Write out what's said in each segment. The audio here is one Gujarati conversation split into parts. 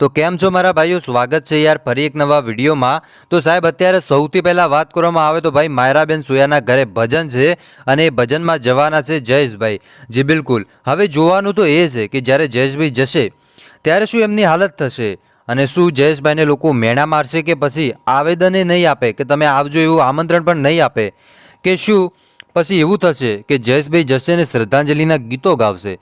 તો કેમ છો મારા ભાઈઓ, સ્વાગત છે યાર ફરી એક નવા વિડીયોમાં। તો સાહેબ અત્યારે સૌથી પહેલાં વાત કરવામાં આવે તો ભાઈ માયરાબેન સોયાના ઘરે ભજન છે અને એ ભજનમાં જવાના છે જયેશભાઈ। જી બિલકુલ, હવે જોવાનું તો એ છે કે જ્યારે જયેશભાઈ જશે ત્યારે શું એમની હાલત થશે અને શું જયેશભાઈને લોકો મેણા મારશે કે પછી આવેદને નહીં આપે કે તમે આવજો એવું આમંત્રણ પણ નહીં આપે કે શું પછી એવું થશે કે જયેશભાઈ જશે ને શ્રદ્ધાંજલિના ગીતો ગાવશે।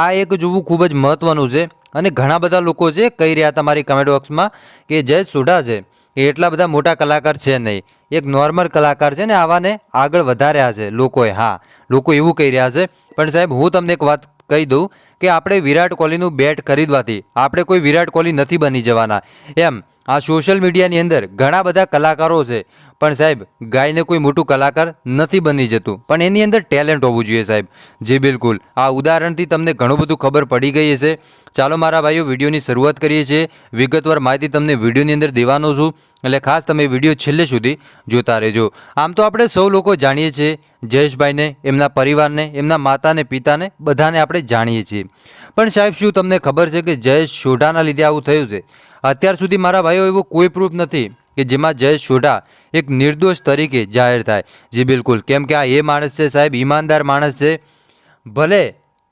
આ એક જોવું ખૂબ જ મહત્વનું છે અને ઘણા બધા લોકો છે કહી રહ્યા તમારી કમેન્ટ બોક્સમાં કે જયેશ સોઢા છે એ એટલા બધા મોટા કલાકાર છે નહીં, એક નોર્મલ કલાકાર છે ને આવાને આગળ વધાર્યા છે લોકોએ। હા, લોકો એવું કહી રહ્યા છે, પણ સાહેબ હું તમને એક વાત કહી દઉં કે આપણે વિરાટ કોહલીનું બેટ ખરીદવાથી આપણે કોઈ વિરાટ કોહલી નથી બની જવાના। એમ આ સોશિયલ મીડિયાની અંદર ઘણા બધા કલાકારો છે, પણ સાહેબ ગાયને કોઈ મોટું કલાકાર નથી બની જતું, પણ એની અંદર ટેલેન્ટ હોવું જોઈએ સાહેબ। જી બિલકુલ, આ ઉદાહરણથી તમને ઘણું બધું ખબર પડી ગઈ હશે। ચાલો મારા ભાઈઓ વિડીયોની શરૂઆત કરીએ છીએ। વિગતવાર માહિતી તમને વિડીયોની અંદર દેવાનો છું, એટલે ખાસ તમે વિડીયો છેલ્લે સુધી જોતા રહેજો। આમ તો આપણે સૌ લોકો જાણીએ છીએ જયેશભાઈને, એમના પરિવારને, એમના માતાને, પિતાને બધાને આપણે જાણીએ છીએ, પણ સાહેબ શું તમને ખબર છે કે જયેશ સોઢાના લીધે આવું થયું છે? અત્યાર સુધી મારા ભાઈઓ એવો કોઈ પ્રૂફ નથી કે જેમાં જયેશ સોઢા એક નિર્દોષ તરીકે જાહેર થાય। જી બિલકુલ, કેમ કે આ એ માણસ છે સાહેબ, ઈમાનદાર માણસ છે, ભલે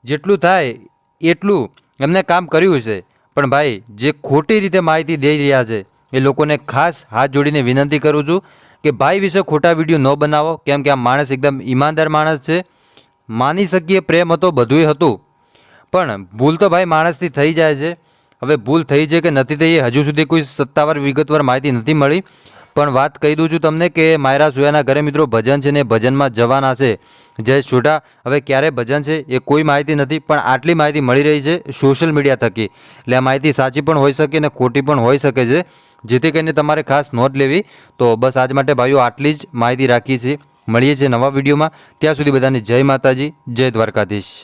જેટલું થાય એટલું એમને કામ કર્યું છે, પણ ભાઈ જે ખોટી રીતે માહિતી દઈ રહ્યા છે એ લોકોને ખાસ હાથ જોડીને વિનંતી કરું છું કે ભાઈ વિશે ખોટા વિડીયો ન બનાવો, કેમ કે આ માણસ એકદમ ઈમાનદાર માણસ છે। માની શકીએ પ્રેમ હતો, બધુંય હતું, પણ ભૂલ તો ભાઈ માણસથી થઈ જાય છે। હવે ભૂલ થઈ છે કે નથી થઈ એ હજુ સુધી કોઈ સત્તાવાર વિગતવાર માહિતી નથી મળી, પણ વાત કહી દઉં છું તમને કે માયરા સોયાના ઘરે મિત્રો ભજન છે ને ભજનમાં જવાના છે જયેશ સોઢા। હવે ક્યારે ભજન છે એ કોઈ માહિતી નથી, પણ આટલી માહિતી મળી રહી છે સોશિયલ મીડિયા થકી, એટલે આ માહિતી સાચી પણ હોઈ શકે ને ખોટી પણ હોઈ શકે છે, જેથી કરીને તમારે ખાસ નોંધ લેવી। તો બસ આજ માટે ભાઈઓ આટલી જ માહિતી રાખીએ છીએ, મળીએ છીએ નવા વિડીયોમાં। ત્યાં સુધી બધાને જય માતાજી, જય દ્વારકાધીશ।